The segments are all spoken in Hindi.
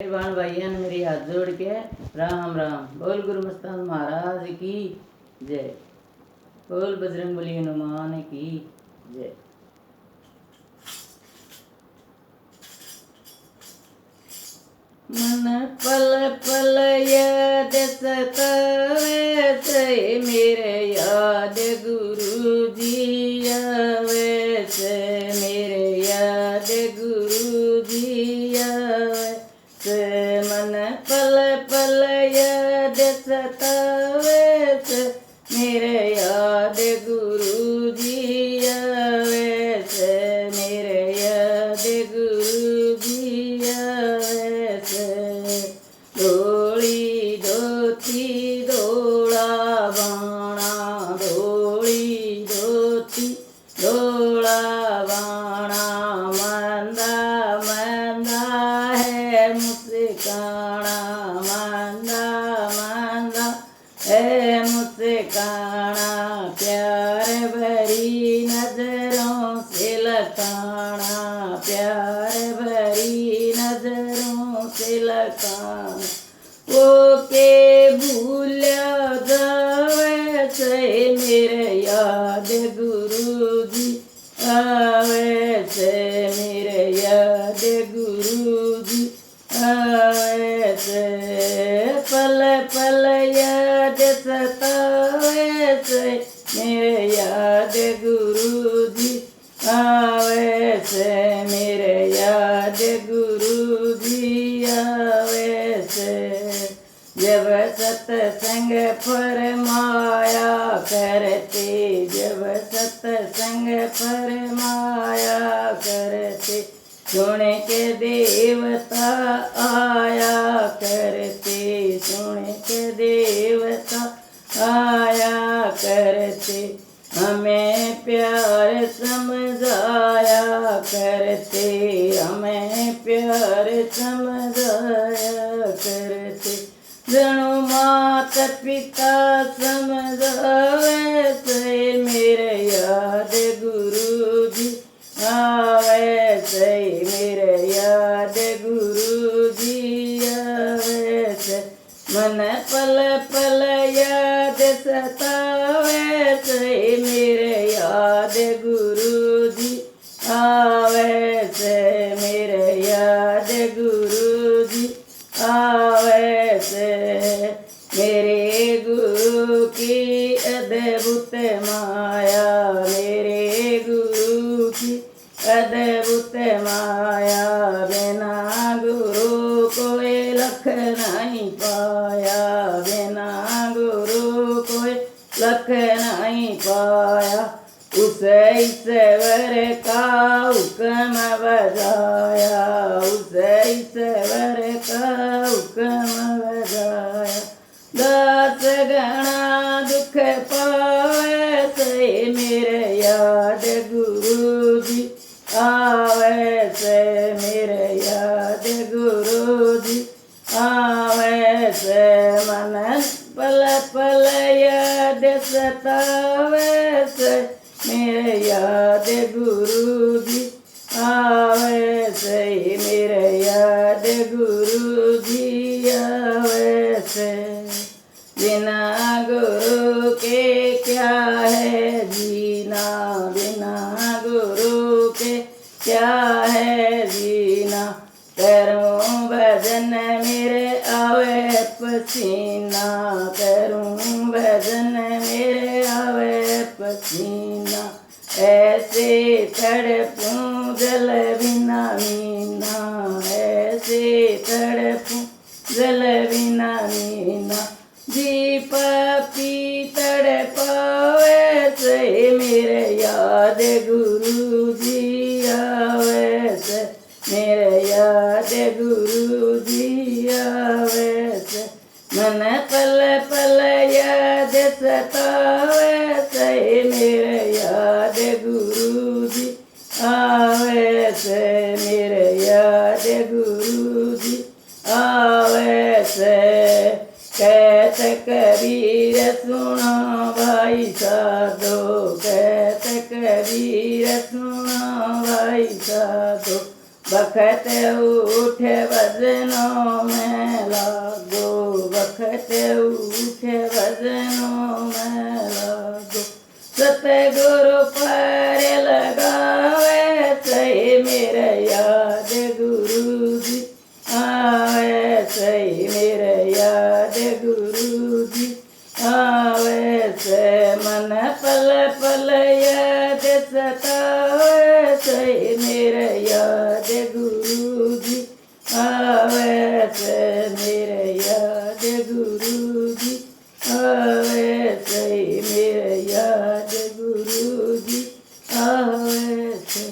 भान भाइयों ने मेरी हाथ जोड़ के राम राम बोल। गुरु मस्तान महाराज की जय। बोल बजरंगबली हनुमान की जय। मन पल पल याद सतावे से मेरे याद गुरु जी आवे से मेरे याद गुरु जी आवे से मन पल पल याद सतावे से मेरे याद गुरु जी आवे से मेरे याद गुरु जी आवे से। धोली धोती धोला बाणा धोली धोती धोला बाणा मंदा मंदा है मुस्काना मंदा मंदा है मुस्काना प्यार भरी नजरों से लताना प्यार भरी नजरों से लताना वो के भूल जावे से मेरे याद गुरु जी आवे से मेरे याद गुरु जी आवे से पल पल याद सतावे से मेरे याद गुरु जी आवे से मेरे याद गुरु जी आवे से। जब सत्संग फरमाया करते जब सत्संग फरमाया करते सुन के देवता आया करते सुन के देवता आया करते हमें प्यार समझाया करते हमें प्यार समझाया करते जनो माता पिता समझावे से मेरे याद गुरु जी आवे से मेरे याद गुरु जी आवे से। मन पल पल याद सतावे से मेरे याद गुरु जी आवे से मेरे याद गुरु जी आवे से। मेरे गुरु की अद्भुत माया मेरे गुरु की अद्भुत माया बिना गुरु कोई लख नहीं पाया बिना गुरु कोई लख नहीं पाया उस ईश्वर का हुक्म बजाया उस ईश्वर का हुक्म बजाया। दास गणा दुख पावे से मेरे याद गुरु जी आवे से मेरे याद गुरु जी आवे से। मन पल पल याद सतावे से मेरे याद गुरु जी आवे से मेरे याद गुरु जी आवे से। बिना गुरु के क्या है जीना बिना गुरु के क्या है जीना करूं भजन मेरे आवे पसीना करूं भजन मेरे आवे पसीना ऐसे तड़पूं जल बिना मीना ऐसे तड़पूं जल बिना मीना। दीप पी तड़पावे से मेरे याद गुरु जी आवे से मेरे याद गुरु जी आवे से। मन पल पल याद सतावे से मेरे याद गुरु जी आवे से मेरे याद गुरु जी आवे से। कहत कबीर सुनो भाई साधो कहत कबीर सुनो भाई साधो बखत उठ बजनो में लागो बखत उठे भजनों में लागो सतगुरु पर लगावे सही मेरे याद गुरु जी आवे सही मेरे याद गुरु जी आवे से मन पल पल याद सतावे सही मेरे याद गुरु जी आवे से मेरे याद गुरु जी आवे सही मेरे याद गुरु जी आवे से।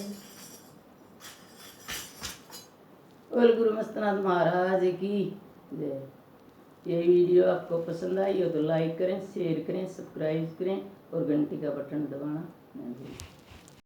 बोल गुरु मस्तनाथ महाराज की जय। यही वीडियो आपको पसंद आई हो तो लाइक करें, शेयर करें, सब्सक्राइब करें और घंटी का बटन दबाना न भूलें।